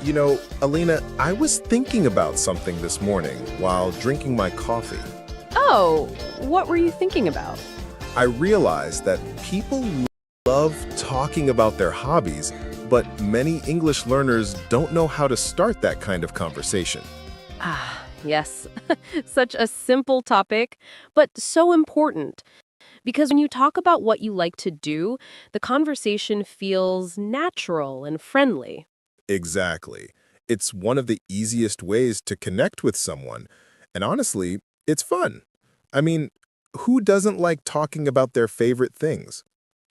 Elena, I was thinking about something this morning while drinking my coffee. Oh, what were you thinking about? I realized that people love talking about their hobbies, but many English learners don't know how to start that kind of conversation. Ah, yes. Such a simple topic, but so important. Because when you talk about what you like to do, the conversation feels natural and friendly. Exactly. It's one of the easiest ways to connect with someone, and honestly, it's fun. I mean, who doesn't like talking about their favorite things?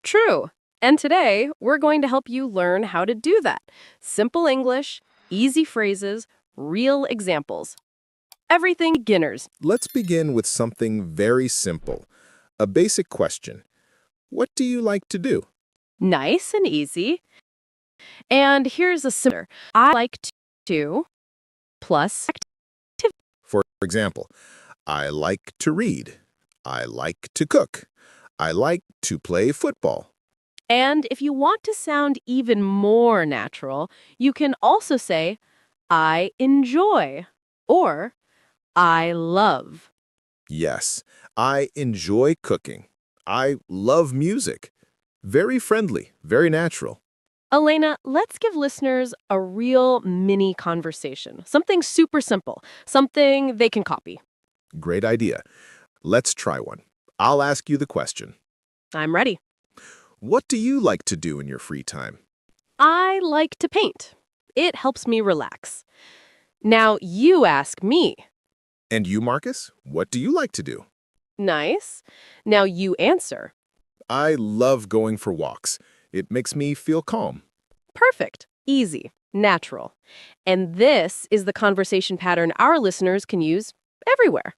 True. And today, we're going to help you learn how to do that. Simple English, easy phrases, real examples. Everything beginners. Let's begin with something very simple. A basic question. What do you like to do? Nice and easy. And here's a similar. I like to plus activity. For example, I like to read. I like to cook. I like to play football. And if you want to sound even more natural, you can also say, I enjoy or I love. Yes, I enjoy cooking. I love music. Very friendly, very natural. Elena, let's give listeners a real mini conversation. Something super simple, something they can copy. Great idea. Let's try one. I'll ask you the question. I'm ready. What do you like to do in your free time? I like to paint. It helps me relax. Now you ask me. And you, Marcus? What do you like to do? Nice. Now you answer. I love going for walks. It makes me feel calm. Perfect. Easy. Natural. And this is the conversation pattern our listeners can use everywhere.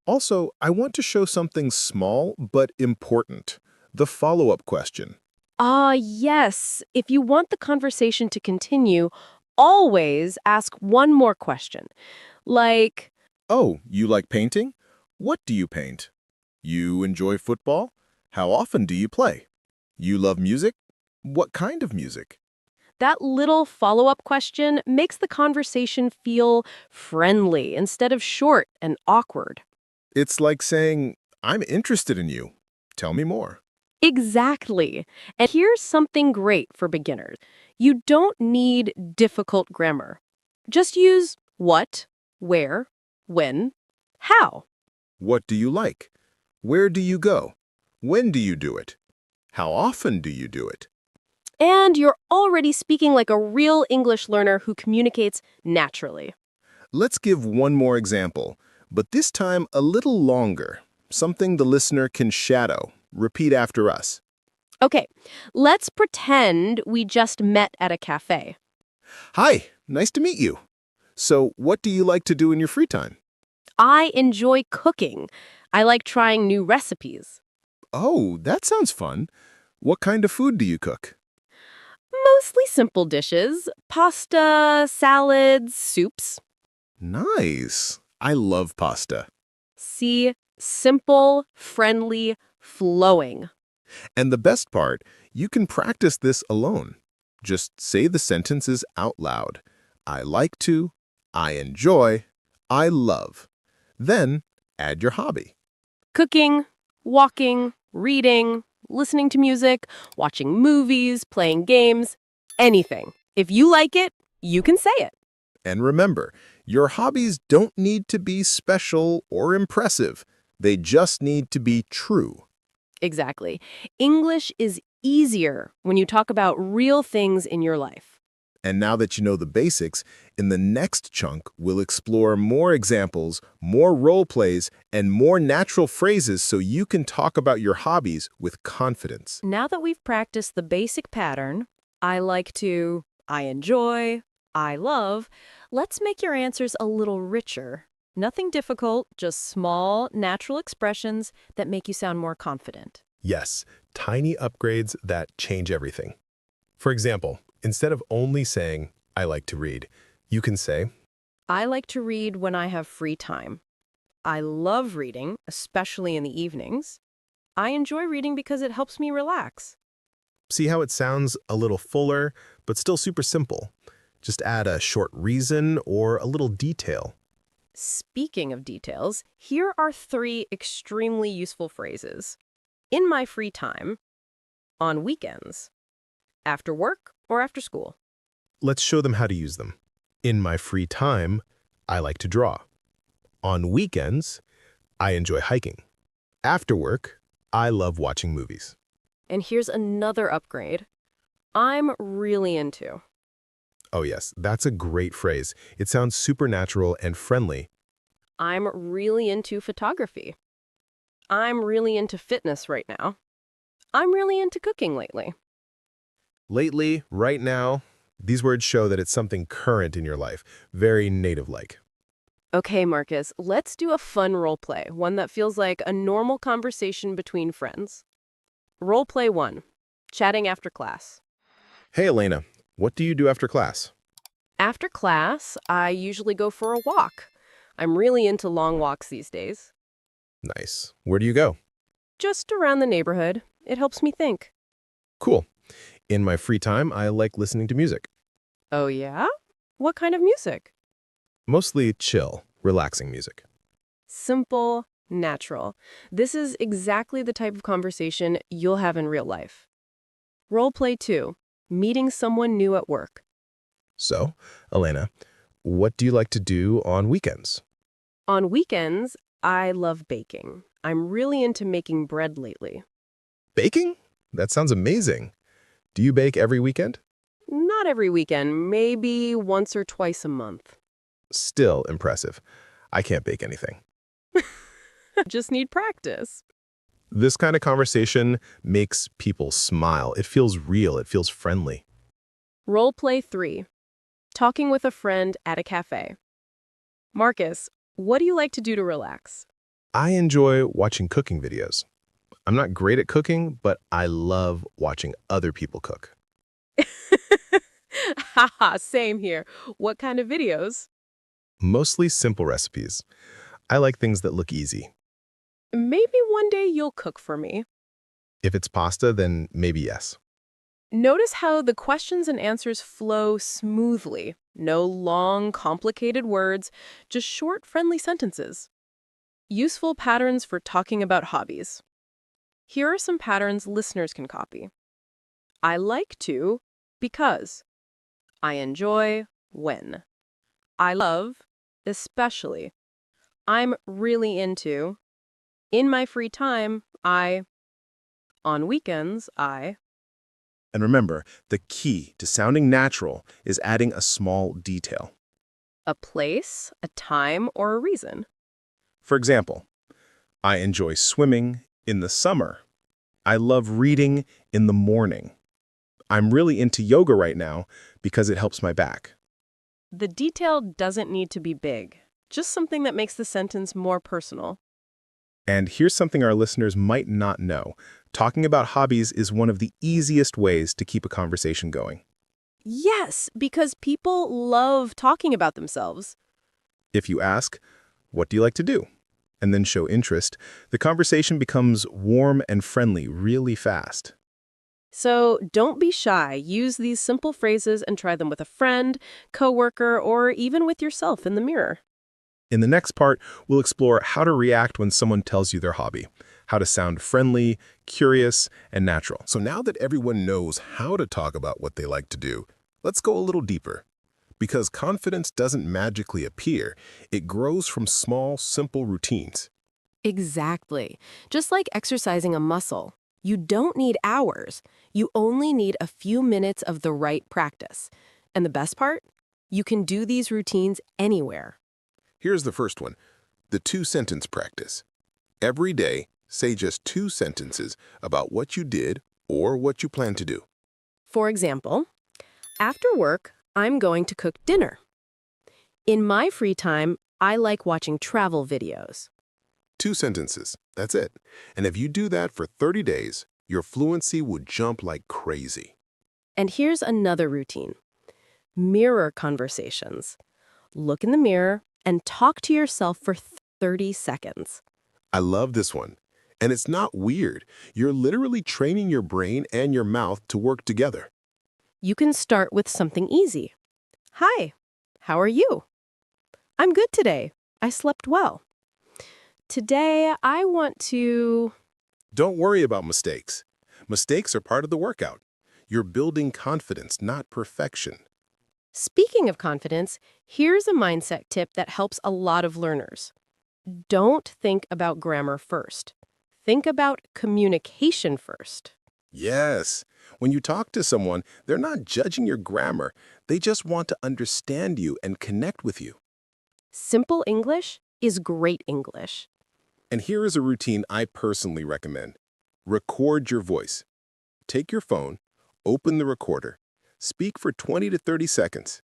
Also, I want to show something small but important. The follow-up question. Ah, yes. If you want the conversation to continue, always ask one more question. Like, Oh, you like painting? What do you paint? You enjoy football? How often do you play? You love music? What kind of music? that little follow-up question makes the conversation feel friendly instead of short and awkward. It's like saying, I'm interested in you. Tell me more. Exactly. And here's something great for beginners. You don't need difficult grammar. Just use what, where, when, how. What do you like? Where do you go? When do you do it? How often do you do it? And you're already speaking like a real English learner who communicates naturally. Let's give one more example, but this time a little longer. Something the listener can shadow. Repeat after us. Okay, let's pretend we just met at a cafe. Hi, nice to meet you. So, what do you like to do in your free time? I enjoy cooking. I like trying new recipes. Oh, that sounds fun. What kind of food do you cook? Mostly simple dishes, pasta, salads, soups. Nice. I love pasta. See, simple, friendly, flowing. And the best part, you can practice this alone. Just say the sentences out loud. I like to, I enjoy, I love. Then add your hobby. Cooking, walking, reading, listening to music, watching movies, playing games, anything. If you like it, you can say it. And remember, your hobbies don't need to be special or impressive. They just need to be true. Exactly. English is easier when you talk about real things in your life. And now that you know the basics, in the next chunk, we'll explore more examples, more role plays, and more natural phrases so you can talk about your hobbies with confidence. Now that we've practiced the basic pattern, I like to, I enjoy, I love, let's make your answers a little richer. Nothing difficult, just small, natural expressions that make you sound more confident. Yes, tiny upgrades that change everything. For example, instead of only saying, I like to read, you can say, I like to read when I have free time. I love reading, especially in the evenings. I enjoy reading because it helps me relax. see how it sounds a little fuller, but still super simple. Just add a short reason or a little detail. Speaking of details, here are 3 extremely useful phrases. In my free time, on weekends, after work or after school. Let's show them how to use them. In my free time, I like to draw. On weekends, I enjoy hiking. After work, I love watching movies. And here's another upgrade. I'm really into. Oh yes, that's a great phrase. It sounds supernatural and friendly. I'm really into photography. I'm really into fitness right now. I'm really into cooking lately. Lately, right now, these words show that it's something current in your life, very native-like. Okay, Marcus, let's do a fun role play, one that feels like a normal conversation between friends. Role play 1, chatting after class. Hey Elena, what do you do after class? After class, I usually go for a walk. I'm really into long walks these days. Nice. Where do you go? Just around the neighborhood. It helps me think. Cool. In my free time, I like listening to music. Oh yeah? What kind of music? Mostly chill, relaxing music. Simple, natural. This is exactly the type of conversation you'll have in real life. Role play 2, meeting someone new at work. So, Elena, what do you like to do on weekends? On weekends, I love baking. I'm really into making bread lately. Baking? That sounds amazing. Do you bake every weekend? Not every weekend, maybe once or twice a month. Still impressive. I can't bake anything. Just need practice. This kind of conversation makes people smile. It feels real. It feels friendly. Role play 3, talking with a friend at a cafe. Marcus, what do you like to do to relax? I enjoy watching cooking videos. I'm not great at cooking, but I love watching other people cook. Haha, same here. What kind of videos? Mostly simple recipes. I like things that look easy. Maybe one day you'll cook for me. If it's pasta, then maybe yes. Notice how the questions and answers flow smoothly. No long, complicated words, just short, friendly sentences. Useful patterns for talking about hobbies. Here are some patterns listeners can copy. I like to because. I enjoy when. I love especially. I'm really into. In my free time, I. On weekends, I. And remember, the key to sounding natural is adding a small detail. A place, a time, or a reason. For example, I enjoy swimming in the summer. I love reading in the morning. I'm really into yoga right now because it helps my back. The detail doesn't need to be big, just something that makes the sentence more personal. And here's something our listeners might not know. Talking about hobbies is one of the easiest ways to keep a conversation going. Yes, because people love talking about themselves. If you ask, "What do you like to do?" and then show interest, the conversation becomes warm and friendly really fast. So don't be shy. Use these simple phrases and try them with a friend, coworker, or even with yourself in the mirror. In the next part, we'll explore how to react when someone tells you their hobby, how to sound friendly, curious, and natural. So now that everyone knows how to talk about what they like to do, let's go a little deeper. Because confidence doesn't magically appear, it grows from small, simple routines. Exactly. Just like exercising a muscle. You don't need hours. You only need a few minutes of the right practice. And the best part? You can do these routines anywhere. Here's the first one, the 2-sentence practice. Every day, say just 2 sentences about what you did or what you plan to do. For example, after work, I'm going to cook dinner. In my free time, I like watching travel videos. 2 sentences, that's it. And if you do that for 30 days, your fluency would jump like crazy. And here's another routine. Mirror conversations. Look in the mirror and talk to yourself for 30 seconds. I love this one. And it's not weird. You're literally training your brain and your mouth to work together. You can start with something easy. Hi, how are you? I'm good today. I slept well. Today, I want to... Don't worry about mistakes. Mistakes are part of the workout. You're building confidence, not perfection. Speaking of confidence, here's a mindset tip that helps a lot of learners. Don't think about grammar first. Think about communication first. Yes. When you talk to someone, they're not judging your grammar. They just want to understand you and connect with you. Simple English is great English. And here is a routine I personally recommend. Record your voice. Take your phone, open the recorder, speak for 20 to 30 seconds,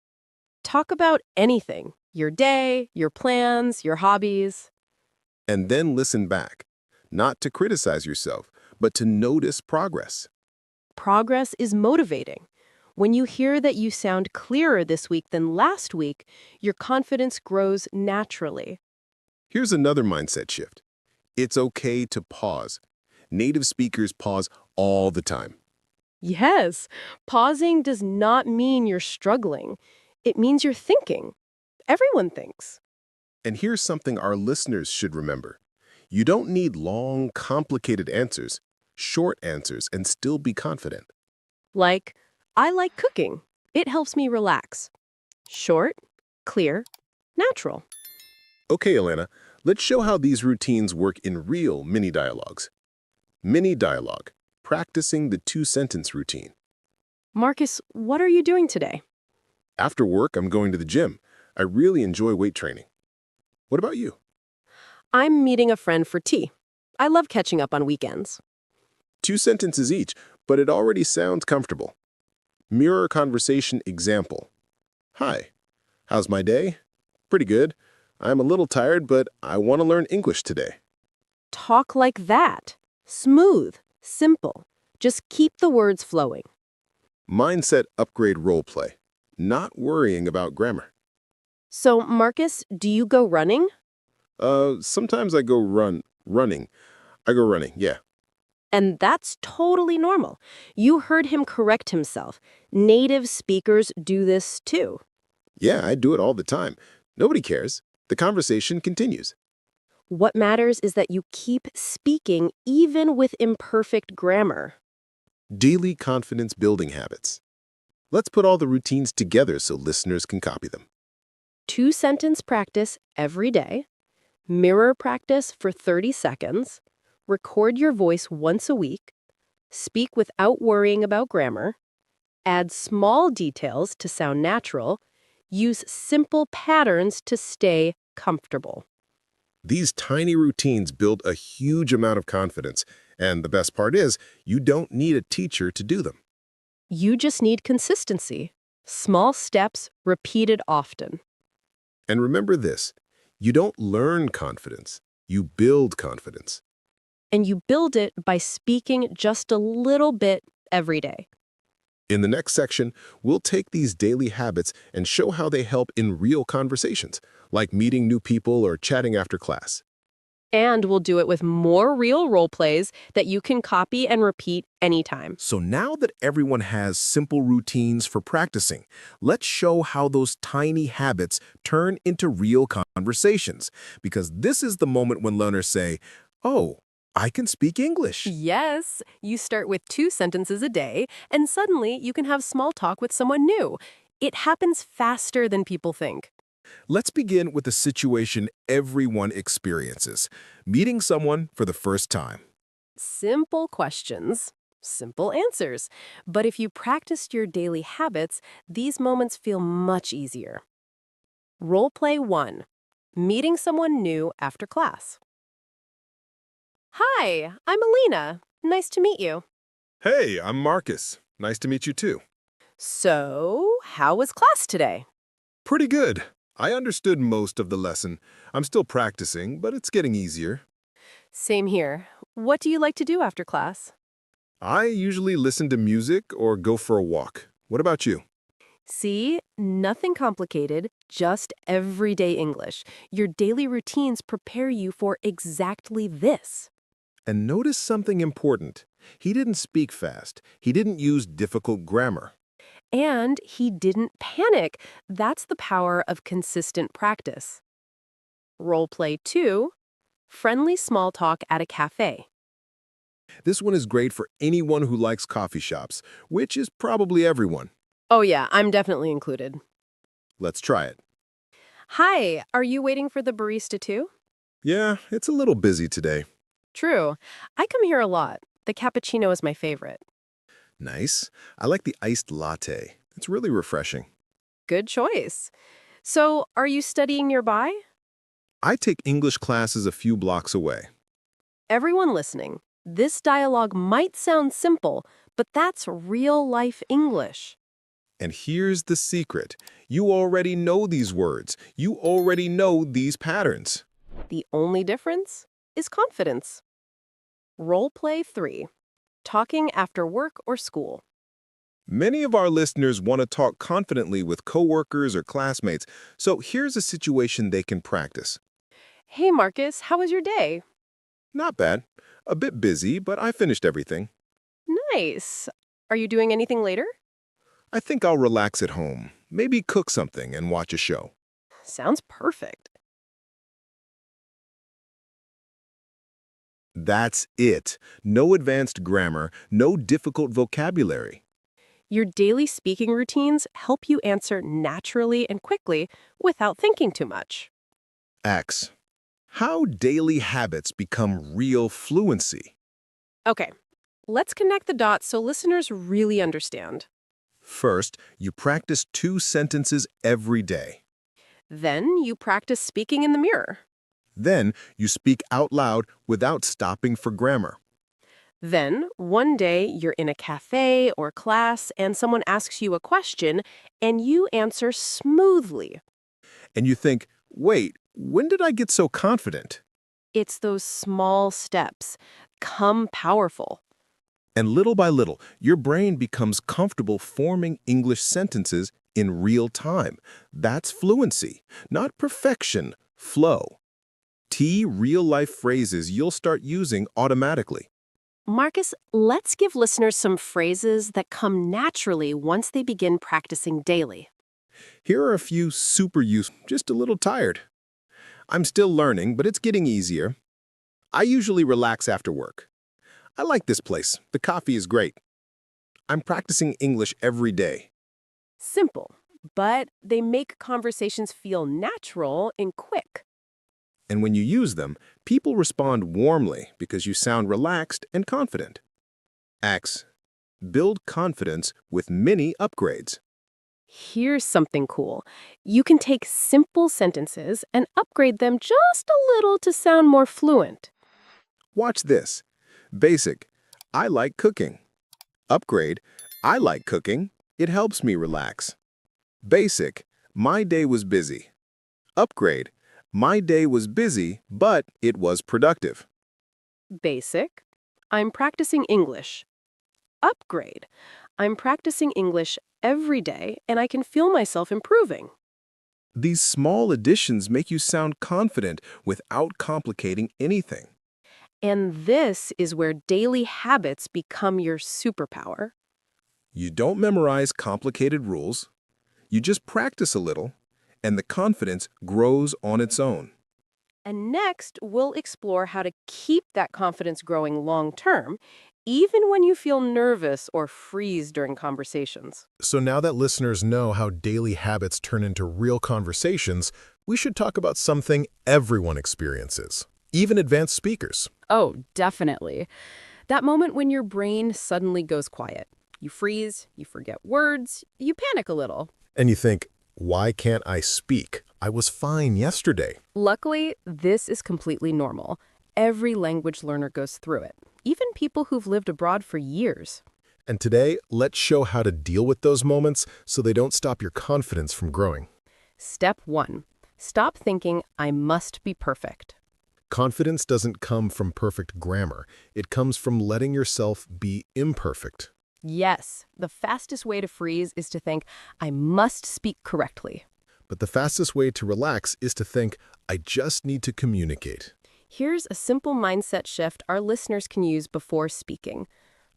Talk about anything, your day, your plans, your hobbies. and then listen back. Not to criticize yourself, but to notice progress. Progress is motivating. When you hear that you sound clearer this week than last week, your confidence grows naturally. Here's another mindset shift. It's okay to pause. Native speakers pause all the time. Yes, pausing does not mean you're struggling. It means you're thinking. Everyone thinks. And here's something our listeners should remember. You don't need long, complicated answers, short answers, and still be confident. Like, I like cooking. It helps me relax. Short, clear, natural. Okay, Elena, let's show how these routines work in real mini dialogues. Mini dialogue, practicing the two-sentence routine. Marcus, what are you doing today? After work, I'm going to the gym. I really enjoy weight training. What about you? I'm meeting a friend for tea. I love catching up on weekends. Two sentences each, but it already sounds comfortable. Mirror conversation example. Hi, how's my day? Pretty good. I'm a little tired, but I want to learn English today. Talk like that. Smooth, simple. Just keep the words flowing. Mindset upgrade role play. Not worrying about grammar. So, Marcus, do you go running? Sometimes I go running. I go running, yeah. And that's totally normal. You heard him correct himself. Native speakers do this too. Yeah, I do it all the time. Nobody cares. The conversation continues. What matters is that you keep speaking even with imperfect grammar. Daily confidence building habits. Let's put all the routines together so listeners can copy them. Two-sentence practice every day. Mirror practice for 30 seconds. Record your voice once a week. Speak without worrying about grammar. Add small details to sound natural. Use simple patterns to stay comfortable. These tiny routines build a huge amount of confidence, and the best part is, you don't need a teacher to do them. You just need consistency. Small steps repeated often. And remember this, you don't learn confidence, you build confidence. And you build it by speaking just a little bit every day. In the next section, we'll take these daily habits and show how they help in real conversations, like meeting new people or chatting after class. And we'll do it with more real role plays that you can copy and repeat anytime. So now that everyone has simple routines for practicing, let's show how those tiny habits turn into real conversations. Because this is the moment when learners say, oh, I can speak English. Yes, you start with 2 sentences a day, and suddenly you can have small talk with someone new. It happens faster than people think. Let's begin with a situation everyone experiences, meeting someone for the first time. Simple questions, simple answers. But if you practiced your daily habits, these moments feel much easier. Role play 1. Meeting someone new after class. Hi, I'm Elena. Nice to meet you. Hey, I'm Marcus. Nice to meet you too. So, how was class today? Pretty good. I understood most of the lesson. I'm still practicing, but it's getting easier. Same here. What do you like to do after class? I usually listen to music or go for a walk. What about you? See, nothing complicated, just everyday English. Your daily routines prepare you for exactly this. And notice something important. He didn't speak fast. He didn't use difficult grammar. And he didn't panic. That's the power of consistent practice. Role play 2, friendly small talk at a cafe. This one is great for anyone who likes coffee shops, which is probably everyone. Oh yeah, I'm definitely included. Let's try it. Hi, are you waiting for the barista too? Yeah, it's a little busy today. True. I come here a lot. The cappuccino is my favorite. Nice. I like the iced latte. It's really refreshing. Good choice. So, are you studying nearby? I take English classes a few blocks away. Everyone listening, this dialogue might sound simple, but that's real-life English. And here's the secret. You already know these words. You already know these patterns. The only difference is confidence. Role play 3, talking after work or school. Many of our listeners want to talk confidently with coworkers or classmates, so here's a situation they can practice. Hey Marcus, how was your day? Not bad. A bit busy, but I finished everything. Nice. Are you doing anything later? I think I'll relax at home, maybe cook something and watch a show. Sounds perfect. That's it. No advanced grammar, no difficult vocabulary. Your daily speaking routines help you answer naturally and quickly without thinking too much. X. How daily habits become real fluency. Okay, let's connect the dots so listeners really understand. First, you practice 2 sentences every day. Then you practice speaking in the mirror. Then, you speak out loud without stopping for grammar. Then, one day, you're in a cafe or class and someone asks you a question and you answer smoothly. And you think, wait, when did I get so confident? It's those small steps. Come powerful. And little by little, your brain becomes comfortable forming English sentences in real time. That's fluency, not perfection, flow. Real-life phrases you'll start using automatically. Marcus, let's give listeners some phrases that come naturally once they begin practicing daily. Here are a few super useful, just a little tired. I'm still learning, but it's getting easier. I usually relax after work. I like this place. The coffee is great. I'm practicing English every day. Simple, but they make conversations feel natural and quick. And when you use them, people respond warmly because you sound relaxed and confident. X. Build confidence with mini upgrades. Here's something cool. You can take simple sentences and upgrade them just a little to sound more fluent. Watch this. Basic. I like cooking. Upgrade. I like cooking. It helps me relax. Basic. My day was busy. Upgrade. My day was busy, but it was productive. Basic. I'm practicing English. Upgrade. I'm practicing English every day and I can feel myself improving. These small additions make you sound confident without complicating anything. And this is where daily habits become your superpower. You don't memorize complicated rules. You just practice a little, and the confidence grows on its own. And next, we'll explore how to keep that confidence growing long-term, even when you feel nervous or freeze during conversations. So now that listeners know how daily habits turn into real conversations, we should talk about something everyone experiences, even advanced speakers. Oh, definitely. That moment when your brain suddenly goes quiet. You freeze, you forget words, you panic a little. And you think, why can't I speak? I was fine yesterday. Luckily, this is completely normal. Every language learner goes through it, even people who've lived abroad for years. And today, let's show how to deal with those moments so they don't stop your confidence from growing. Step 1. Stop thinking, I must be perfect. Confidence doesn't come from perfect grammar. It comes from letting yourself be imperfect. Yes, the fastest way to freeze is to think, I must speak correctly. But the fastest way to relax is to think, I just need to communicate. Here's a simple mindset shift our listeners can use before speaking.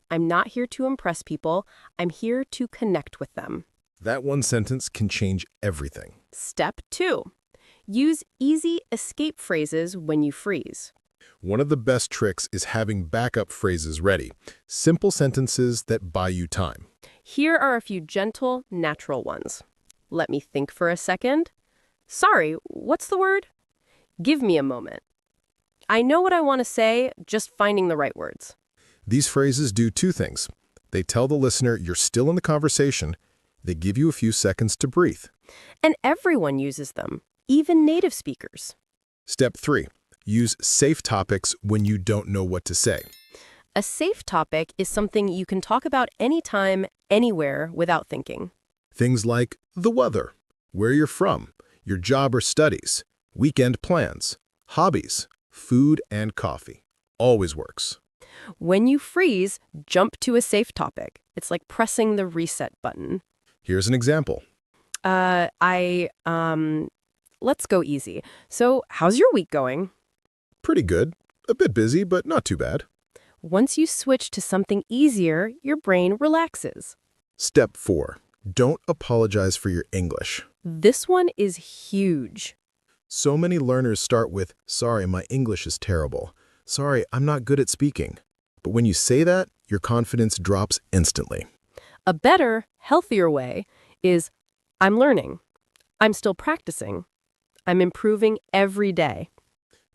I'm not here to impress people. I'm here to connect with them. That one sentence can change everything. Step 2. Use easy escape phrases when you freeze. One of the best tricks is having backup phrases ready. Simple sentences that buy you time. Here are a few gentle, natural ones. Let me think for a second. Sorry, what's the word? Give me a moment. I know what I want to say, just finding the right words. These phrases do two things. They tell the listener you're still in the conversation. They give you a few seconds to breathe. And everyone uses them, even native speakers. Step 3. Use safe topics when you don't know what to say. A safe topic is something you can talk about anytime, anywhere, without thinking. Things like the weather, where you're from, your job or studies, weekend plans, hobbies, food and coffee. Always works. When you freeze, jump to a safe topic. It's like pressing the reset button. Here's an example. Let's go easy. So, how's your week going? Pretty good. A bit busy, but not too bad. Once you switch to something easier, your brain relaxes. Step 4. Don't apologize for your English. This one is huge. So many learners start with, sorry, my English is terrible. Sorry, I'm not good at speaking. But when you say that, your confidence drops instantly. A better, healthier way is, I'm learning. I'm still practicing. I'm improving every day.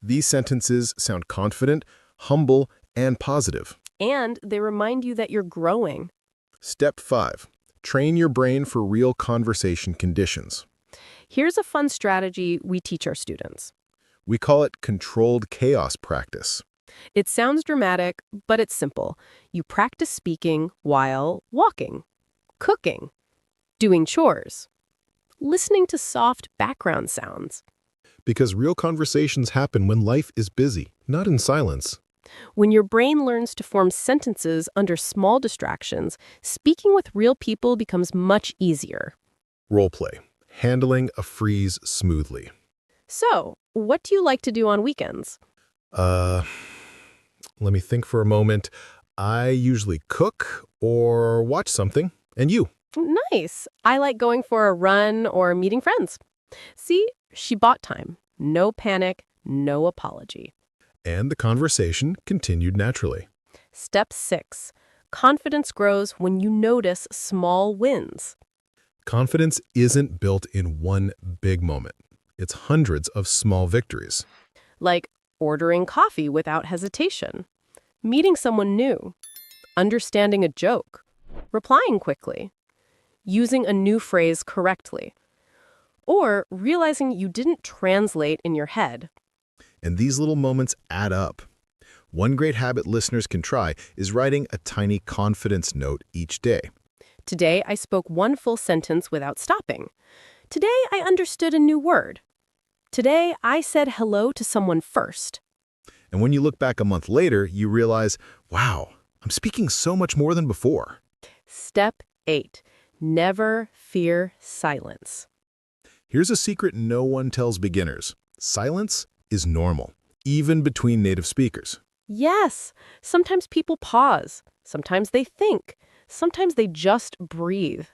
These sentences sound confident, humble, and positive. And they remind you that you're growing. Step 5. Train your brain for real conversation conditions. Here's a fun strategy we teach our students. We call it controlled chaos practice. It sounds dramatic, but it's simple. You practice speaking while walking, cooking, doing chores, listening to soft background sounds. Because real conversations happen when life is busy, not in silence. When your brain learns to form sentences under small distractions, speaking with real people becomes much easier. Roleplay. Handling a freeze smoothly. So, what do you like to do on weekends? Let me think for a moment. I usually cook or watch something. And you? Nice. I like going for a run or meeting friends. See, she bought time. No panic, no apology. And the conversation continued naturally. Step 6. Confidence grows when you notice small wins. Confidence isn't built in one big moment. It's hundreds of small victories. Like ordering coffee without hesitation, meeting someone new, understanding a joke, replying quickly, using a new phrase correctly, or realizing you didn't translate in your head. And these little moments add up. One great habit listeners can try is writing a tiny confidence note each day. Today, I spoke one full sentence without stopping. Today, I understood a new word. Today, I said hello to someone first. And when you look back a month later, you realize, wow, I'm speaking so much more than before. Step 8. Never fear silence. Here's a secret no one tells beginners. Silence is normal, even between native speakers. Yes, sometimes people pause. Sometimes they think. Sometimes they just breathe.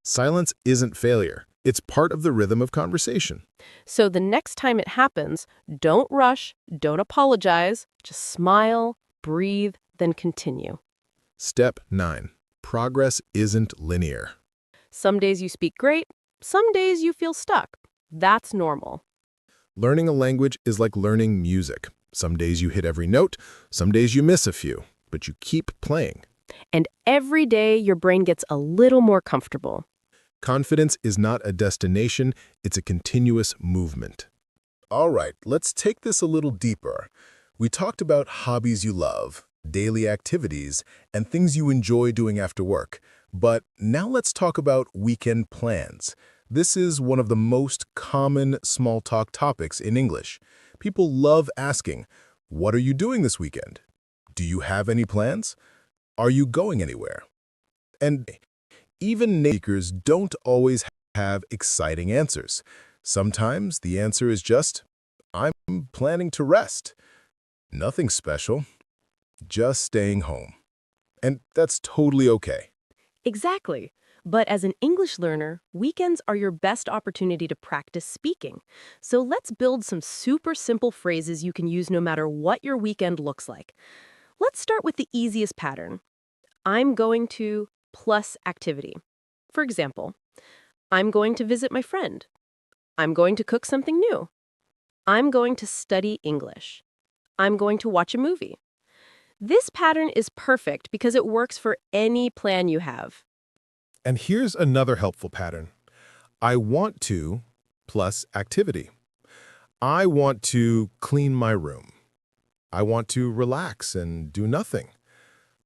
Silence isn't failure. It's part of the rhythm of conversation. So the next time it happens, don't rush, don't apologize, just smile, breathe, then continue. Step 9. Progress isn't linear. Some days you speak great, some days you feel stuck. That's normal. Learning a language is like learning music. Some days you hit every note, some days you miss a few, but you keep playing. And every day your brain gets a little more comfortable. Confidence is not a destination, it's a continuous movement. All right, let's take this a little deeper. We talked about hobbies you love, daily activities, and things you enjoy doing after work. But now let's talk about weekend plans. This is one of the most common small talk topics in English. People love asking, what are you doing this weekend? Do you have any plans? Are you going anywhere? And even native speakers don't always have exciting answers. Sometimes the answer is just, I'm planning to rest. Nothing special, just staying home. And that's totally okay. Exactly. But as an English learner, weekends are your best opportunity to practice speaking. So let's build some super simple phrases you can use no matter what your weekend looks like. Let's start with the easiest pattern. I'm going to plus activity. For example, I'm going to visit my friend. I'm going to cook something new. I'm going to study English. I'm going to watch a movie. This pattern is perfect because it works for any plan you have. And here's another helpful pattern. I want to plus activity. I want to clean my room. I want to relax and do nothing.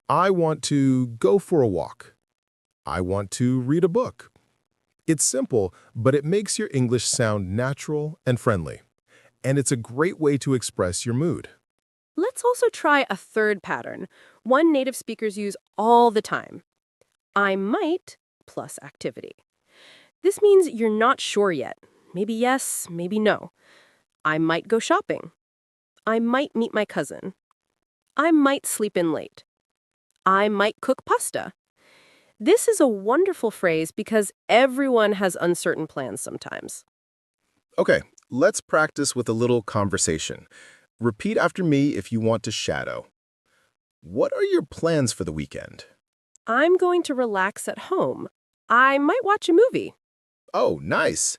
I want to go for a walk. I want to read a book. It's simple, but it makes your English sound natural and friendly. And it's a great way to express your mood. Let's also try a third pattern, one native speakers use all the time. I might plus activity. This means you're not sure yet. Maybe yes, maybe no. I might go shopping. I might meet my cousin. I might sleep in late. I might cook pasta. This is a wonderful phrase because everyone has uncertain plans sometimes. Okay, let's practice with a little conversation. Repeat after me if you want to shadow. What are your plans for the weekend? I'm going to relax at home. I might watch a movie. Oh, nice.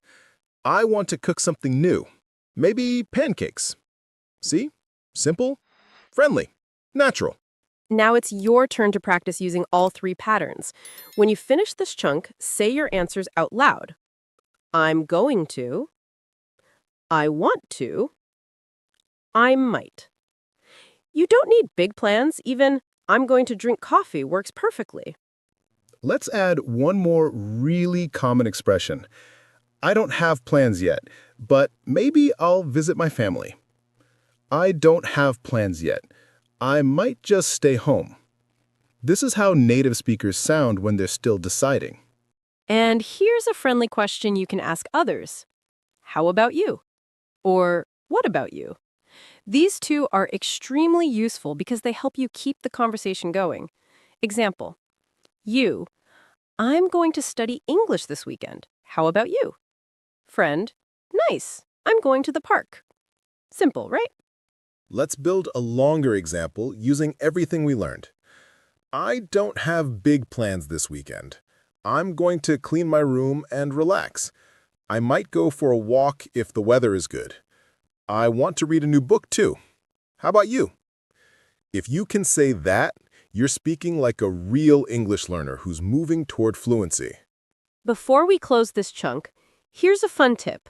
I want to cook something new. Maybe pancakes. See? Simple, friendly, natural. Now it's your turn to practice using all three patterns. When you finish this chunk, say your answers out loud. I'm going to. I want to. I might. You don't need big plans. Even I'm going to drink coffee works perfectly. Let's add one more really common expression. I don't have plans yet, but maybe I'll visit my family. I don't have plans yet. I might just stay home. This is how native speakers sound when they're still deciding. And here's a friendly question you can ask others. How about you? Or what about you? These two are extremely useful because they help you keep the conversation going. Example, you, I'm going to study English this weekend. How about you? Friend, nice, I'm going to the park. Simple, right? Let's build a longer example using everything we learned. I don't have big plans this weekend. I'm going to clean my room and relax. I might go for a walk if the weather is good. I want to read a new book too. How about you? If you can say that, you're speaking like a real English learner who's moving toward fluency. Before we close this chunk, here's a fun tip.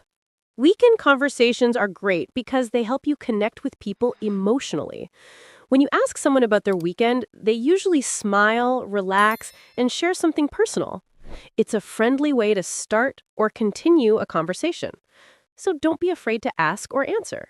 Weekend conversations are great because they help you connect with people emotionally. When you ask someone about their weekend, they usually smile, relax, and share something personal. It's a friendly way to start or continue a conversation. So don't be afraid to ask or answer.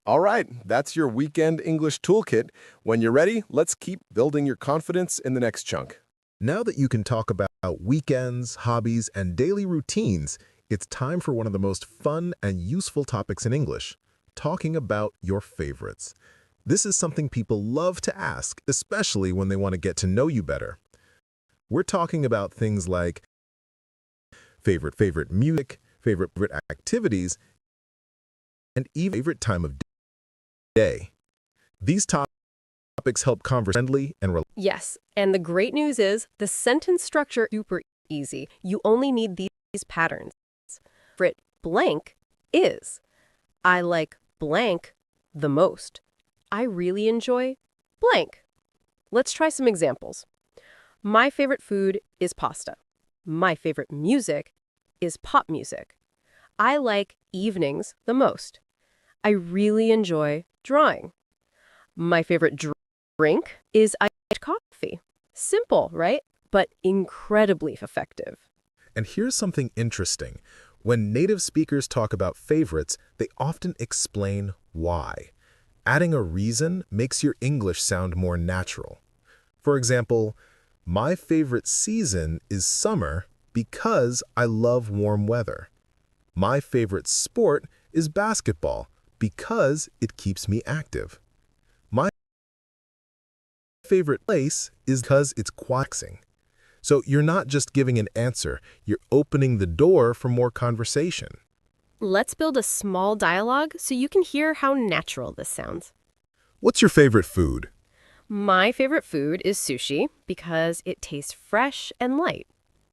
All right, that's your weekend English toolkit. When you're ready, let's keep building your confidence in the next chunk. Now that you can talk about weekends, hobbies, and daily routines, it's time for one of the most fun and useful topics in English, talking about your favorites. This is something people love to ask, especially when they want to get to know you better. We're talking about things like favorite music, favorite activities, and even favorite time of day. These topics help converse friendly and Yes, and the great news is the sentence structure is super easy. You only need these patterns. Favorite blank is, I like blank the most. I really enjoy blank. Let's try some examples. My favorite food is pasta. My favorite music is pop music. I like evenings the most. I really enjoy drawing. My favorite drink is iced coffee. Simple, right? But incredibly effective. And here's something interesting. When native speakers talk about favorites, they often explain why. Adding a reason makes your English sound more natural. For example, my favorite season is summer because I love warm weather. My favorite sport is basketball because it keeps me active. My favorite place is because it's relaxing. So you're not just giving an answer, you're opening the door for more conversation. Let's build a small dialogue so you can hear how natural this sounds. What's your favorite food? My favorite food is sushi because it tastes fresh and light.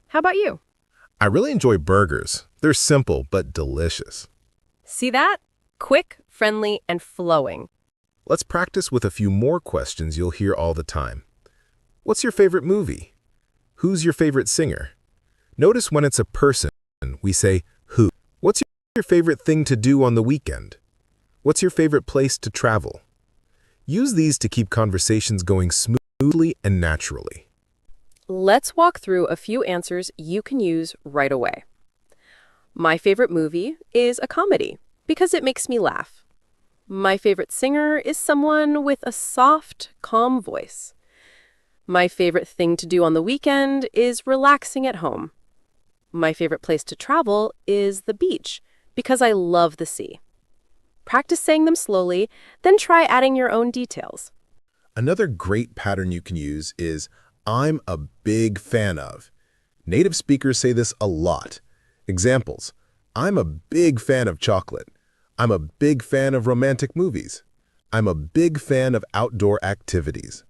How about you? I really enjoy burgers. They're simple but delicious. See that? Quick, friendly, and flowing. Let's practice with a few more questions you'll hear all the time. What's your favorite movie? Who's your favorite singer? Notice when it's a person, we say who. What's your favorite thing to do on the weekend? What's your favorite place to travel? Use these to keep conversations going smoothly and naturally. Let's walk through a few answers you can use right away. My favorite movie is a comedy because it makes me laugh. My favorite singer is someone with a soft, calm voice. My favorite thing to do on the weekend is relaxing at home. My favorite place to travel is the beach because I love the sea. Practice saying them slowly, then try adding your own details. Another great pattern you can use is I'm a big fan of. Native speakers say this a lot. Examples: I'm a big fan of chocolate. I'm a big fan of romantic movies. I'm a big fan of outdoor activities.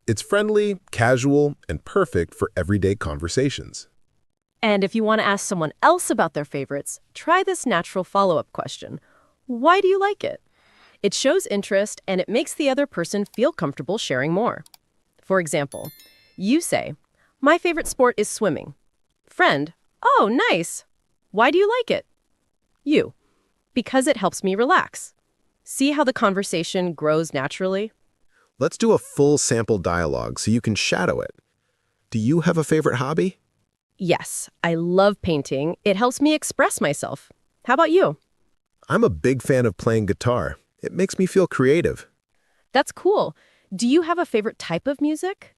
It's friendly, casual, and perfect for everyday conversations. And if you want to ask someone else about their favorites, try this natural follow-up question. Why do you like it? It shows interest and it makes the other person feel comfortable sharing more. For example, you say, my favorite sport is swimming. Friend, oh, nice. Why do you like it? You, because it helps me relax. See how the conversation grows naturally? Let's do a full sample dialogue so you can shadow it. Do you have a favorite hobby? Yes, I love painting. It helps me express myself. How about you? I'm a big fan of playing guitar. It makes me feel creative. That's cool. Do you have a favorite type of music?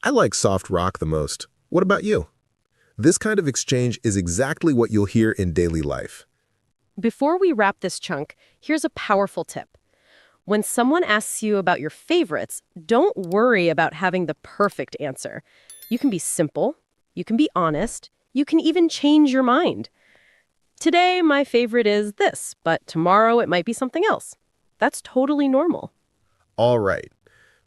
I like soft rock the most. What about you? This kind of exchange is exactly what you'll hear in daily life. Before we wrap this chunk, here's a powerful tip. When someone asks you about your favorites, don't worry about having the perfect answer. You can be simple, you can be honest, you can even change your mind. Today, my favorite is this, but tomorrow it might be something else. That's totally normal. All right.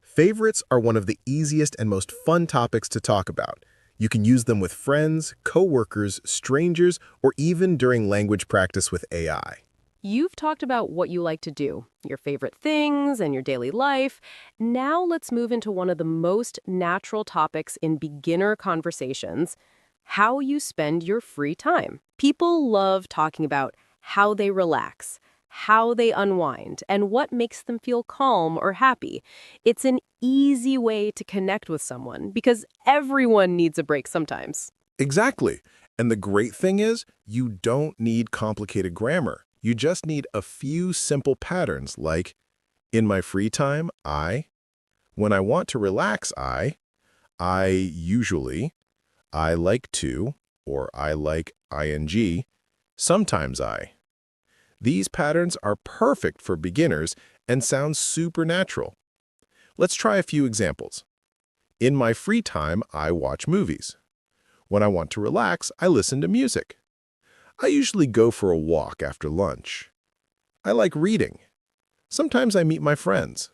Favorites are one of the easiest and most fun topics to talk about. You can use them with friends, coworkers, strangers, or even during language practice with AI. You've talked about what you like to do, your favorite things and your daily life. Now let's move into one of the most natural topics in beginner conversations, how you spend your free time. People love talking about how they relax, how they unwind, and what makes them feel calm or happy. It's an easy way to connect with someone because everyone needs a break sometimes. Exactly. And the great thing is, you don't need complicated grammar. You just need a few simple patterns like, in my free time, when I want to relax, usually, I like to, or I like ing, sometimes I. These patterns are perfect for beginners and sound super natural. Let's try a few examples. In my free time, I watch movies. When I want to relax, I listen to music. I usually go for a walk after lunch. I like reading. Sometimes I meet my friends.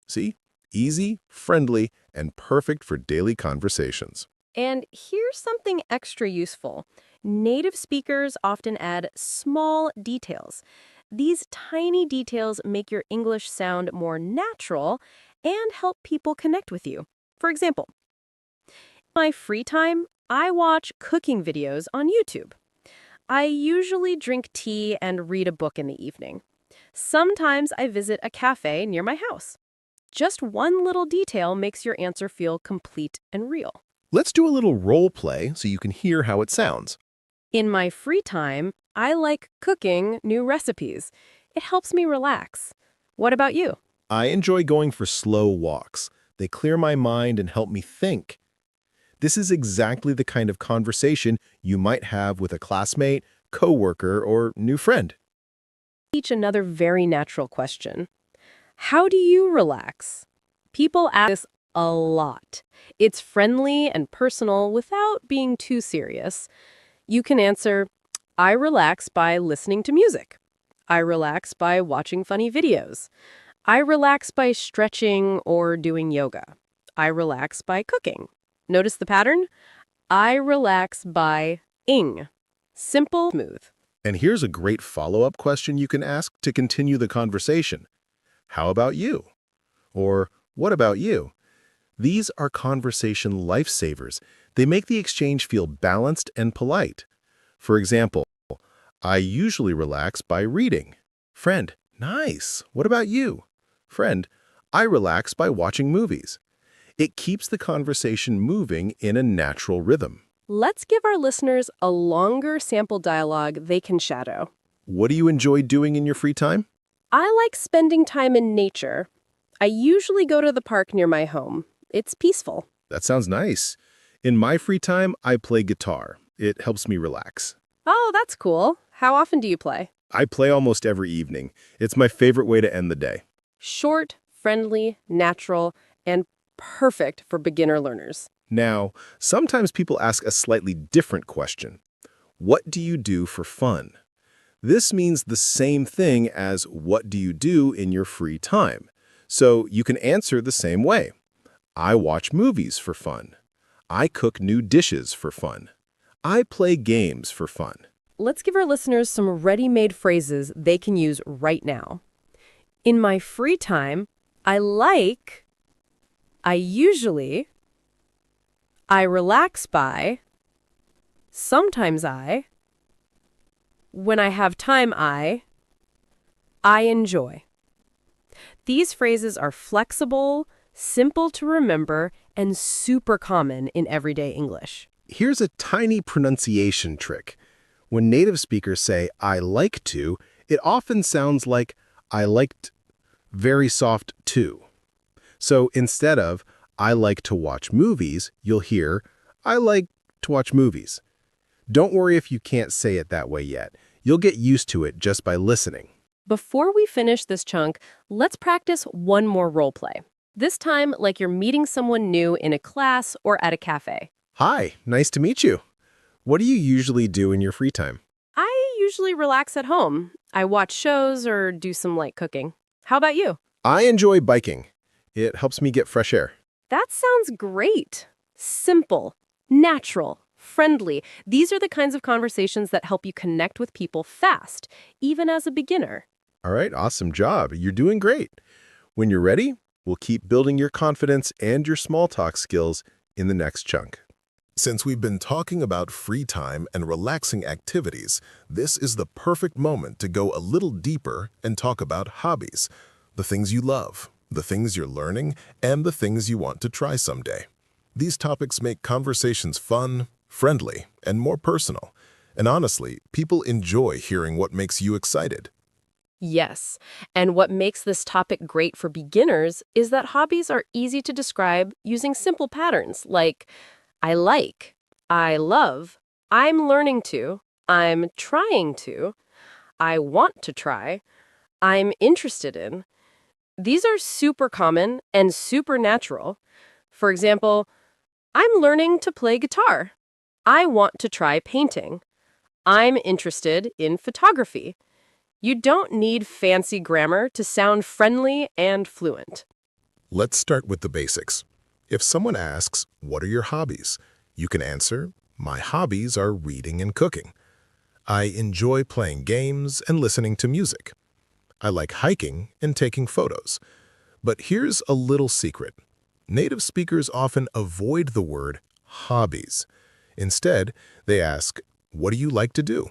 See? Easy, friendly, and perfect for daily conversations. And here's something extra useful. Native speakers often add small details. These tiny details make your English sound more natural and help people connect with you. For example, in my free time, I watch cooking videos on YouTube. I usually drink tea and read a book in the evening. Sometimes I visit a cafe near my house. Just one little detail makes your answer feel complete and real. Let's do a little role play so you can hear how it sounds. In my free time, I like cooking new recipes. It helps me relax. What about you? I enjoy going for slow walks. They clear my mind and help me think. This is exactly the kind of conversation you might have with a classmate, coworker, or new friend. Teach another very natural question. How do you relax? People ask this a lot. It's friendly and personal without being too serious. You can answer, I relax by listening to music. I relax by watching funny videos. I relax by stretching or doing yoga. I relax by cooking. Notice the pattern? I relax by ing. Simple, smooth. And here's a great follow-up question you can ask to continue the conversation. How about you? Or what about you? These are conversation lifesavers. They make the exchange feel balanced and polite. For example, I usually relax by reading. Friend, nice. What about you? Friend, I relax by watching movies. It keeps the conversation moving in a natural rhythm. Let's give our listeners a longer sample dialogue they can shadow. What do you enjoy doing in your free time? I like spending time in nature. I usually go to the park near my home. It's peaceful. That sounds nice. In my free time, I play guitar. It helps me relax. Oh, that's cool. How often do you play? I play almost every evening. It's my favorite way to end the day. Short, friendly, natural, and perfect for beginner learners. Now, sometimes people ask a slightly different question. What do you do for fun? This means the same thing as what do you do in your free time? So you can answer the same way. I watch movies for fun. I cook new dishes for fun. I play games for fun. Let's give our listeners some ready-made phrases they can use right now. In my free time, I usually, I relax by, sometimes when I have time I enjoy. These phrases are flexible, simple to remember, and super common in everyday English. Here's a tiny pronunciation trick. When native speakers say, I like to, it often sounds like, I liked, very soft too. So instead of, I like to watch movies, you'll hear, I like to watch movies. Don't worry if you can't say it that way yet. You'll get used to it just by listening. Before we finish this chunk, let's practice one more role play. This time, like you're meeting someone new in a class or at a cafe. Hi, nice to meet you. What do you usually do in your free time? I usually relax at home. I watch shows or do some light cooking. How about you? I enjoy biking. It helps me get fresh air. That sounds great. Simple, natural, friendly. These are the kinds of conversations that help you connect with people fast, even as a beginner. All right, awesome job. You're doing great. When you're ready, we'll keep building your confidence and your small talk skills in the next chunk. Since we've been talking about free time and relaxing activities, this is the perfect moment to go a little deeper and talk about hobbies, the things you love, the things you're learning, and the things you want to try someday. These topics make conversations fun, friendly, and more personal. And honestly, people enjoy hearing what makes you excited. Yes, and what makes this topic great for beginners is that hobbies are easy to describe using simple patterns like I like, I love, I'm learning to, I'm trying to, I want to try, I'm interested in. These are super common and super natural. For example, I'm learning to play guitar. I want to try painting. I'm interested in photography. You don't need fancy grammar to sound friendly and fluent. Let's start with the basics. If someone asks, what are your hobbies? You can answer, my hobbies are reading and cooking. I enjoy playing games and listening to music. I like hiking and taking photos. But here's a little secret. Native speakers often avoid the word hobbies. Instead, they ask, what do you like to do?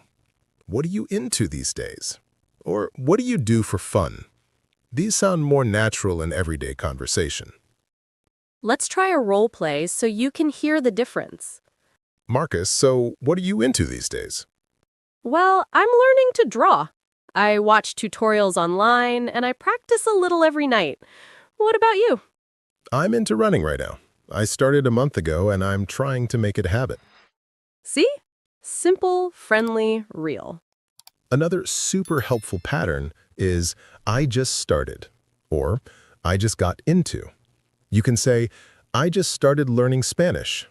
What are you into these days? Or what do you do for fun? These sound more natural in everyday conversation. Let's try a role play so you can hear the difference. Marcus, so what are you into these days? Well, I'm learning to draw. I watch tutorials online and I practice a little every night. What about you? I'm into running right now. I started a month ago and I'm trying to make it a habit. See? Simple, friendly, real. Another super helpful pattern is I just started or I just got into. You can say, I just started learning Spanish.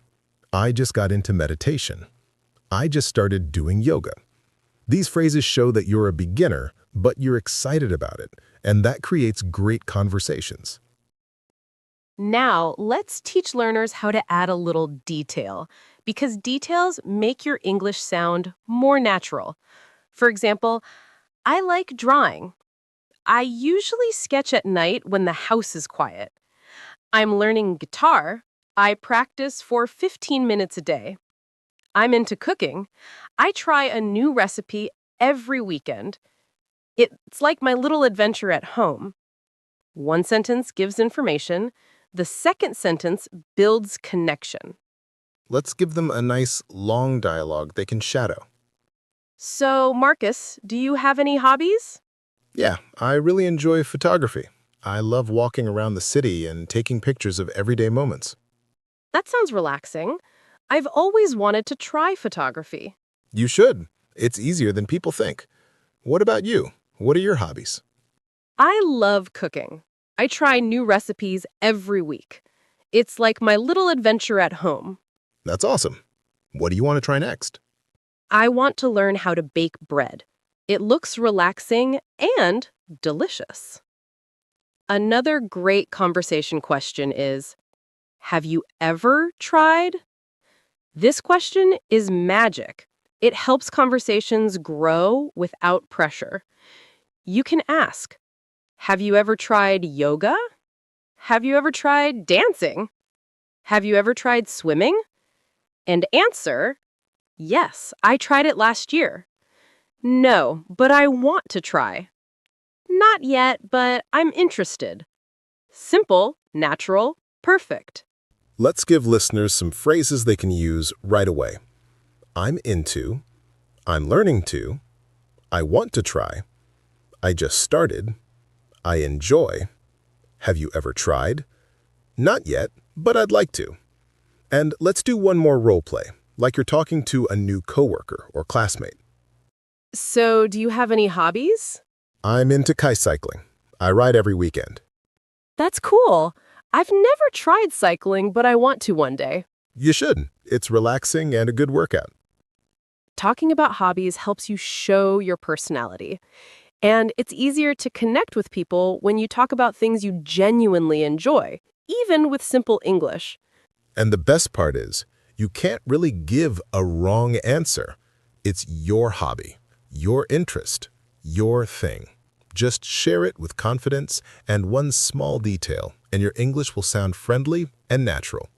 I just got into meditation. I just started doing yoga. These phrases show that you're a beginner, but you're excited about it, and that creates great conversations. Now, let's teach learners how to add a little detail, because details make your English sound more natural. For example, I like drawing. I usually sketch at night when the house is quiet. I'm learning guitar. I practice for 15 minutes a day. I'm into cooking. I try a new recipe every weekend. It's like my little adventure at home. One sentence gives information. The second sentence builds connection. Let's give them a nice, long dialogue they can shadow. So, Marcus, do you have any hobbies? Yeah, I really enjoy photography. I love walking around the city and taking pictures of everyday moments. That sounds relaxing. I've always wanted to try photography. You should. It's easier than people think. What about you? What are your hobbies? I love cooking. I try new recipes every week. It's like my little adventure at home. That's awesome. What do you want to try next? I want to learn how to bake bread. It looks relaxing and delicious. Another great conversation question is, have you ever tried? This question is magic. It helps conversations grow without pressure. You can ask, have you ever tried yoga? Have you ever tried dancing? Have you ever tried swimming? And answer, yes, I tried it last year. No, but I want to try. Not yet, but I'm interested. Simple, natural, perfect. Let's give listeners some phrases they can use right away. I'm into, I'm learning to, I want to try, I just started, I enjoy, have you ever tried? Not yet, but I'd like to. And let's do one more role play, like you're talking to a new coworker or classmate. So, do you have any hobbies? I'm into kite cycling. I ride every weekend. That's cool. I've never tried cycling, but I want to one day. You should. It's relaxing and a good workout. Talking about hobbies helps you show your personality. And it's easier to connect with people when you talk about things you genuinely enjoy, even with simple English. And the best part is, you can't really give a wrong answer. It's your hobby, your interest, your thing. Just share it with confidence and one small detail, and your English will sound friendly and natural.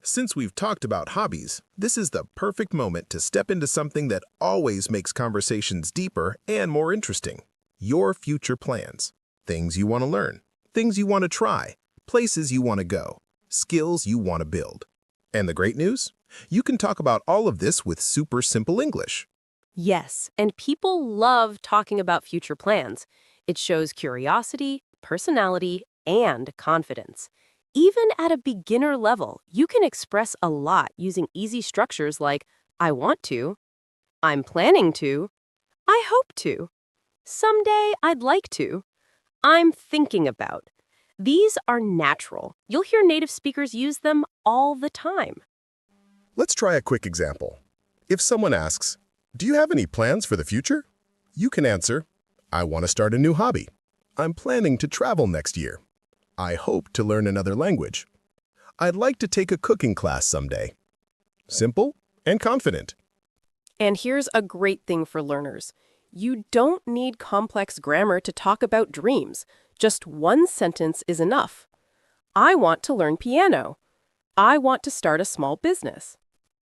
Since we've talked about hobbies, this is the perfect moment to step into something that always makes conversations deeper and more interesting. Your future plans. Things you want to learn, things you want to try, places you want to go, skills you want to build. And the great news? You can talk about all of this with super simple English. Yes, and people love talking about future plans. It shows curiosity, personality, and confidence. Even at a beginner level, you can express a lot using easy structures like, I want to, I'm planning to, I hope to, someday I'd like to, I'm thinking about. These are natural. You'll hear native speakers use them all the time. Let's try a quick example. If someone asks, do you have any plans for the future? You can answer, I want to start a new hobby. I'm planning to travel next year. I hope to learn another language. I'd like to take a cooking class someday. Simple and confident. And here's a great thing for learners. You don't need complex grammar to talk about dreams. Just one sentence is enough. I want to learn piano. I want to start a small business.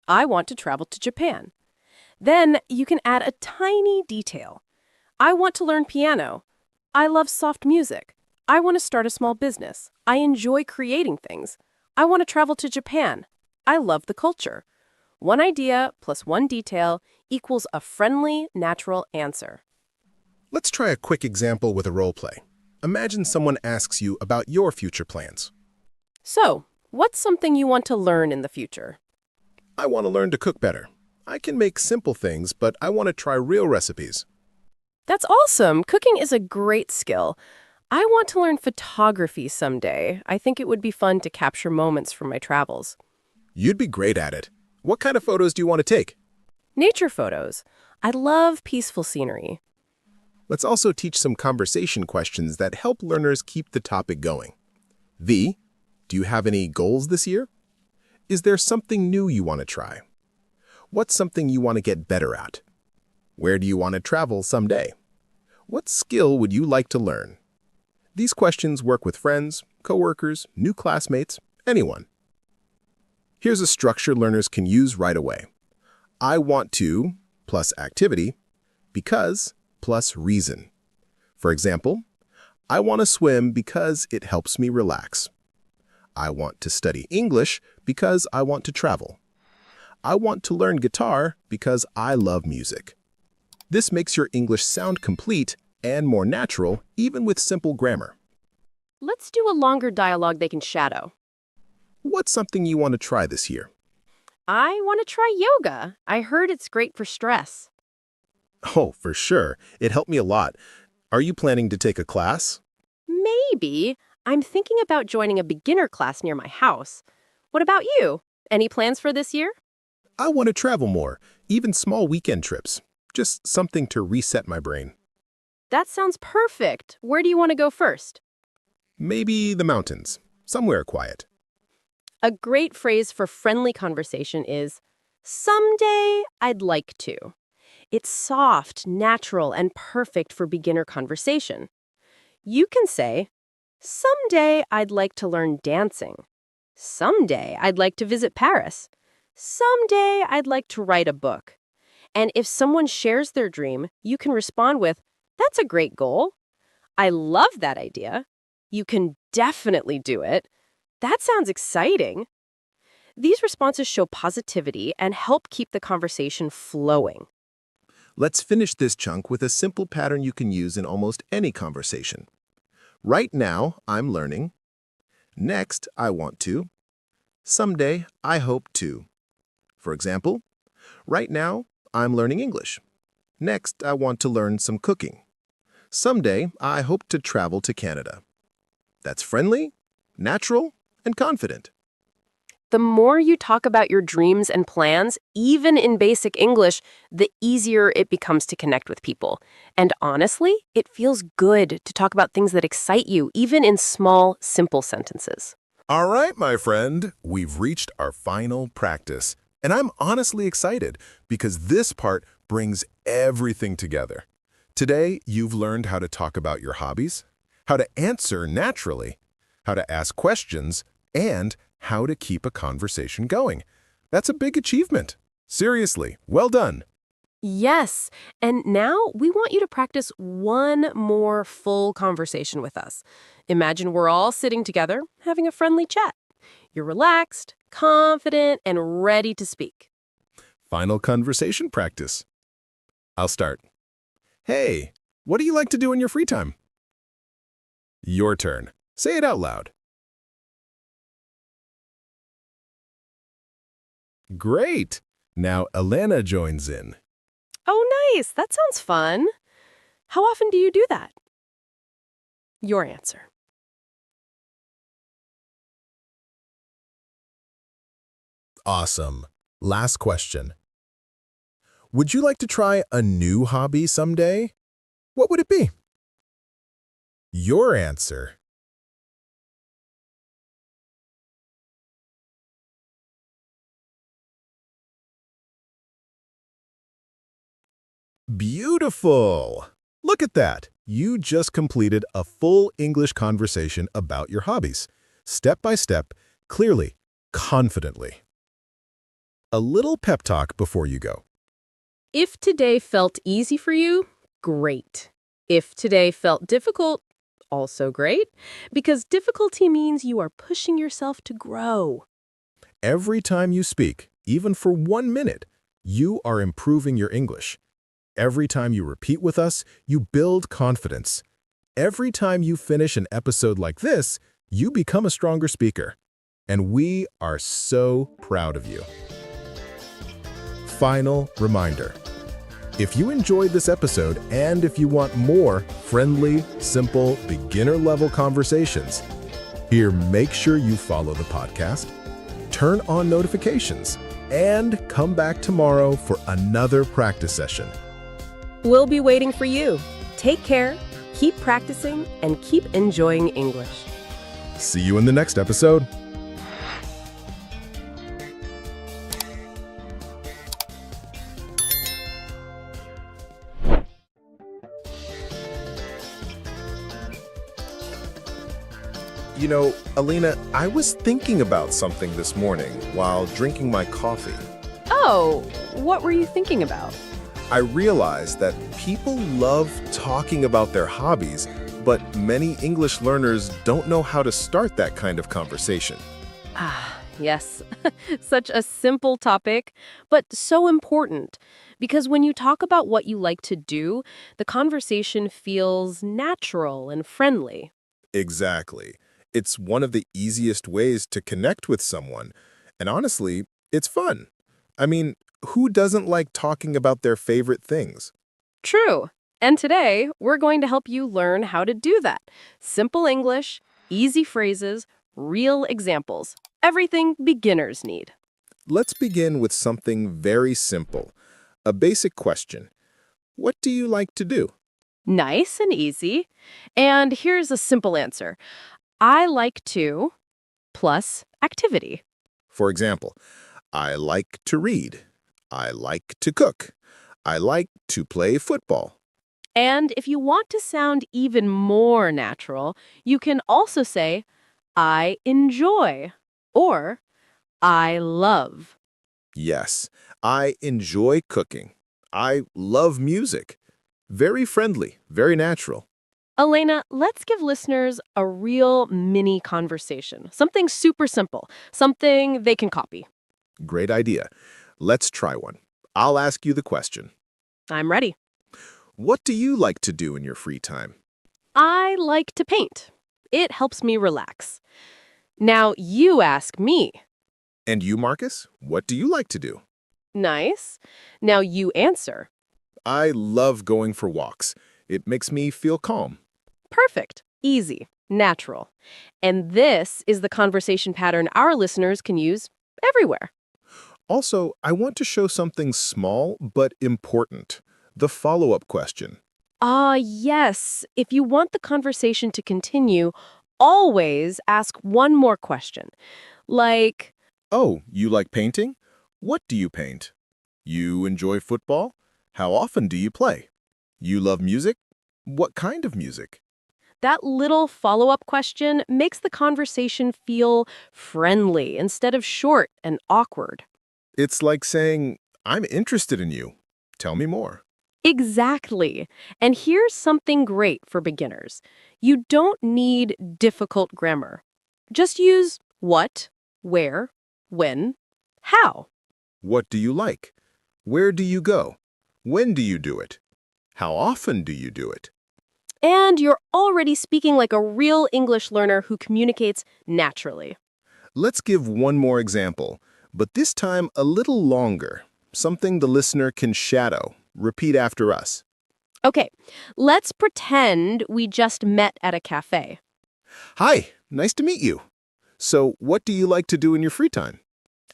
I want to travel to Japan. Then you can add a tiny detail. I want to learn piano. I love soft music. I want to start a small business. I enjoy creating things. I want to travel to Japan. I love the culture. One idea plus one detail equals a friendly, natural answer. Let's try a quick example with a role play. Imagine someone asks you about your future plans. So, what's something you want to learn in the future? I want to learn to cook better. I can make simple things, but I want to try real recipes. That's awesome. Cooking is a great skill. I want to learn photography someday. I think it would be fun to capture moments from my travels. You'd be great at it. What kind of photos do you want to take? Nature photos. I love peaceful scenery. Let's also teach some conversation questions that help learners keep the topic going. V, do you have any goals this year? Is there something new you want to try? What's something you want to get better at? Where do you want to travel someday? What skill would you like to learn? These questions work with friends, coworkers, new classmates, anyone. Here's a structure learners can use right away. I want to plus activity, because plus reason. For example, I want to swim because it helps me relax. I want to study English because I want to travel. I want to learn guitar because I love music. This makes your English sound complete and more natural, even with simple grammar. Let's do a longer dialogue they can shadow. What's something you want to try this year? I want to try yoga. I heard it's great for stress. Oh, for sure. It helped me a lot. Are you planning to take a class? Maybe. I'm thinking about joining a beginner class near my house. What about you? Any plans for this year? I want to travel more, even small weekend trips. Just something to reset my brain. That sounds perfect. Where do you want to go first? Maybe the mountains, somewhere quiet. A great phrase for friendly conversation is, someday I'd like to. It's soft, natural, and perfect for beginner conversation. You can say, someday I'd like to learn dancing. Someday I'd like to visit Paris. Someday I'd like to write a book. And if someone shares their dream, you can respond with, that's a great goal. I love that idea. You can definitely do it. That sounds exciting. These responses show positivity and help keep the conversation flowing. Let's finish this chunk with a simple pattern you can use in almost any conversation. Right now, I'm learning. Next, I want to. Someday, I hope to. For example, right now, I'm learning English. Next, I want to learn some cooking. Someday, I hope to travel to Canada. That's friendly, natural, and confident. The more you talk about your dreams and plans, even in basic English, the easier it becomes to connect with people. And honestly, it feels good to talk about things that excite you, even in small, simple sentences. All right, my friend, we've reached our final practice. And I'm honestly excited because this part brings everything together. Today, you've learned how to talk about your hobbies, how to answer naturally, how to ask questions, and how to keep a conversation going. That's a big achievement. Seriously, well done. Yes, and now we want you to practice one more full conversation with us. Imagine we're all sitting together, having a friendly chat. You're relaxed, confident, and ready to speak. Final conversation practice. I'll start. Hey, what do you like to do in your free time? Your turn. Say it out loud. Great! Now Elena joins in. Oh, nice. That sounds fun. How often do you do that? Your answer. Awesome. Last question. Would you like to try a new hobby someday? What would it be? Your answer. Beautiful! Look at that. You just completed a full English conversation about your hobbies. Step by step, clearly, confidently. A little pep talk before you go. If today felt easy for you, great. If today felt difficult, also great, because difficulty means you are pushing yourself to grow. Every time you speak, even for 1 minute, you are improving your English. Every time you repeat with us, you build confidence. Every time you finish an episode like this, you become a stronger speaker. And we are so proud of you. Final reminder. If you enjoyed this episode and if you want more friendly, simple, beginner-level conversations. Here, make sure you follow the podcast, turn on notifications, and come back tomorrow for another practice session. We'll be waiting for you. Take care, keep practicing, and keep enjoying English. See you in the next episode. You know, Elena, I was thinking about something this morning while drinking my coffee. Oh, what were you thinking about? I realized that people love talking about their hobbies, but many English learners don't know how to start that kind of conversation. Ah, yes. Such a simple topic, but so important. Because when you talk about what you like to do, the conversation feels natural and friendly. Exactly. It's one of the easiest ways to connect with someone. And honestly, it's fun. I mean, who doesn't like talking about their favorite things? True. And today, we're going to help you learn how to do that. Simple English, easy phrases, real examples. Everything beginners need. Let's begin with something very simple. A basic question. What do you like to do? Nice and easy. And here's a simple answer. I like to plus activity. For example, I like to read. I like to cook. I like to play football. And if you want to sound even more natural, you can also say, I enjoy or I love. Yes, I enjoy cooking. I love music. Very friendly, very natural. Elena, let's give listeners a real mini conversation. Something super simple, something they can copy. Great idea. Let's try one. I'll ask you the question. I'm ready. What do you like to do in your free time? I like to paint. It helps me relax. Now you ask me. And you, Marcus? What do you like to do? Nice. Now you answer. I love going for walks. It makes me feel calm. Perfect. Easy. Natural. And this is the conversation pattern our listeners can use everywhere. Also, I want to show something small but important. The follow-up question. Yes. If you want the conversation to continue, always ask one more question. Like, Oh, you like painting? What do you paint? You enjoy football? How often do you play? You love music? What kind of music? that little follow-up question makes the conversation feel friendly instead of short and awkward. It's like saying, I'm interested in you. Tell me more. Exactly. And here's something great for beginners. You don't need difficult grammar. Just use what, where, when, how. What do you like? Where do you go? When do you do it? How often do you do it? And you're already speaking like a real English learner who communicates naturally. Let's give one more example, but this time a little longer. Something the listener can shadow. Repeat after us. Okay, let's pretend we just met at a cafe. Hi, nice to meet you. So, what do you like to do in your free time?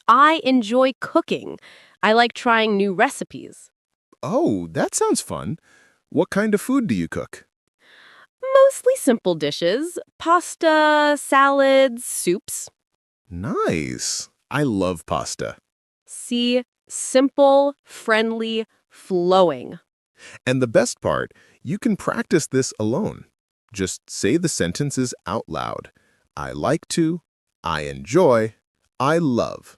I enjoy cooking. I like trying new recipes. Oh, that sounds fun. What kind of food do you cook? Mostly simple dishes, pasta, salads, soups. Nice. I love pasta. See, simple, friendly, flowing. And the best part, you can practice this alone. Just say the sentences out loud. I like to, I enjoy, I love.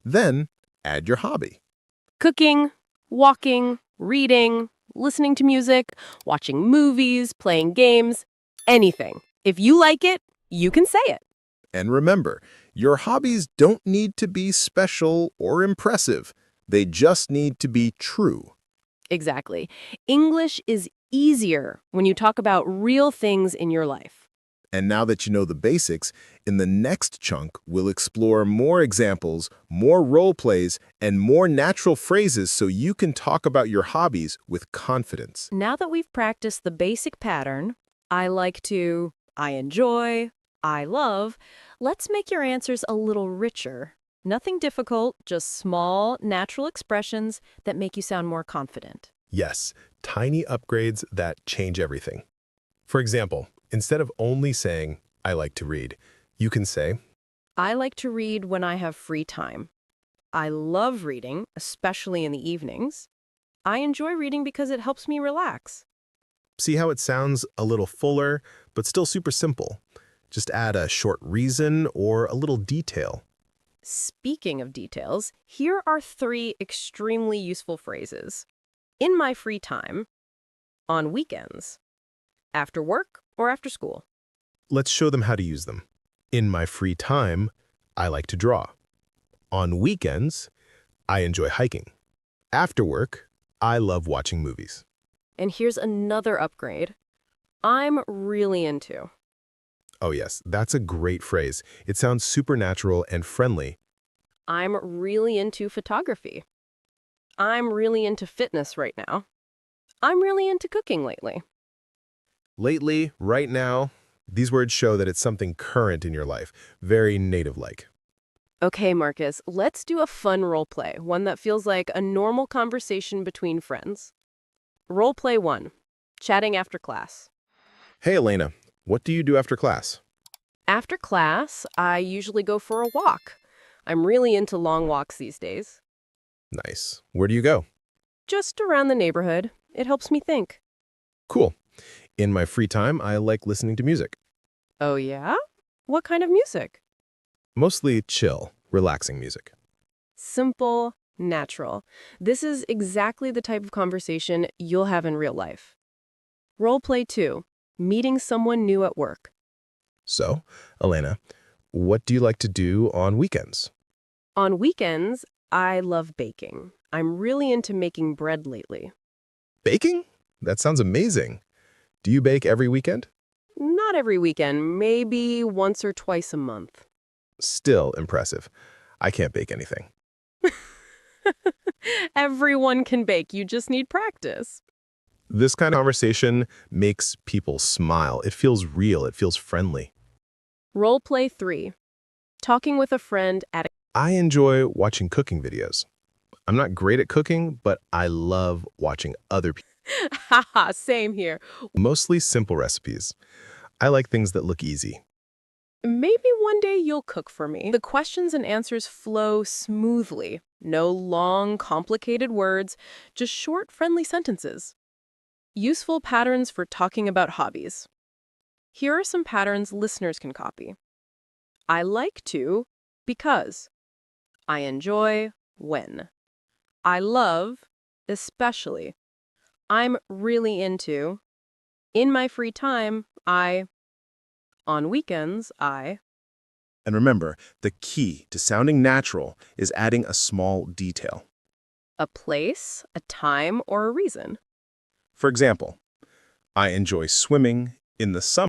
Then add your hobby. Cooking, walking, reading, listening to music, watching movies, playing games, anything. If you like it, you can say it. And remember, your hobbies don't need to be special or impressive. They just need to be true. Exactly. English is easier when you talk about real things in your life. And now that you know the basics, in the next chunk, we'll explore more examples, more role plays, and more natural phrases so you can talk about your hobbies with confidence. Now that we've practiced the basic pattern, I like to, I enjoy, I love, let's make your answers a little richer. Nothing difficult, just small, natural expressions that make you sound more confident. Yes, tiny upgrades that change everything. For example, instead of only saying, I like to read, you can say, I like to read when I have free time. I love reading, especially in the evenings. I enjoy reading because it helps me relax. see how it sounds a little fuller, but still super simple. Just add a short reason or a little detail. Speaking of details, here are 3 extremely useful phrases. In my free time, on weekends, after work or after school. Let's show them how to use them. In my free time, I like to draw. On weekends, I enjoy hiking. After work, I love watching movies. And here's another upgrade. I'm really into. Oh yes, that's a great phrase. It sounds supernatural and friendly. I'm really into photography. I'm really into fitness right now. I'm really into cooking lately. Lately, right now, these words show that it's something current in your life, very native-like. Okay, Marcus, let's do a fun role play, one that feels like a normal conversation between friends. Role play 1, chatting after class. Hey Elena, what do you do after class? After class, I usually go for a walk. I'm really into long walks these days. Nice. Where do you go? Just around the neighborhood. It helps me think. Cool. In my free time, I like listening to music. Oh, yeah? What kind of music? Mostly chill, relaxing music. Simple, natural. This is exactly the type of conversation you'll have in real life. Role play 2, meeting someone new at work. So, Elena, what do you like to do on weekends? On weekends, I love baking. I'm really into making bread lately. Baking? That sounds amazing. Do you bake every weekend? Not every weekend, maybe once or twice a month. Still impressive. I can't bake anything. Everyone can bake, you just need practice. This kind of conversation makes people smile. It feels real. It feels friendly. Role play 3, talking with a friend at a... I enjoy watching cooking videos. I'm not great at cooking, but I love watching other people. Haha, same here. Mostly simple recipes. I like things that look easy. Maybe one day you'll cook for me. The questions and answers flow smoothly. No long, complicated words, just short, friendly sentences. Useful patterns for talking about hobbies. Here are some patterns listeners can copy. I like to because. I enjoy when. I love especially. I'm really into. In my free time, I. On weekends, I. And remember, the key to sounding natural is adding a small detail. A place, a time, or a reason. For example, I enjoy swimming in the summer.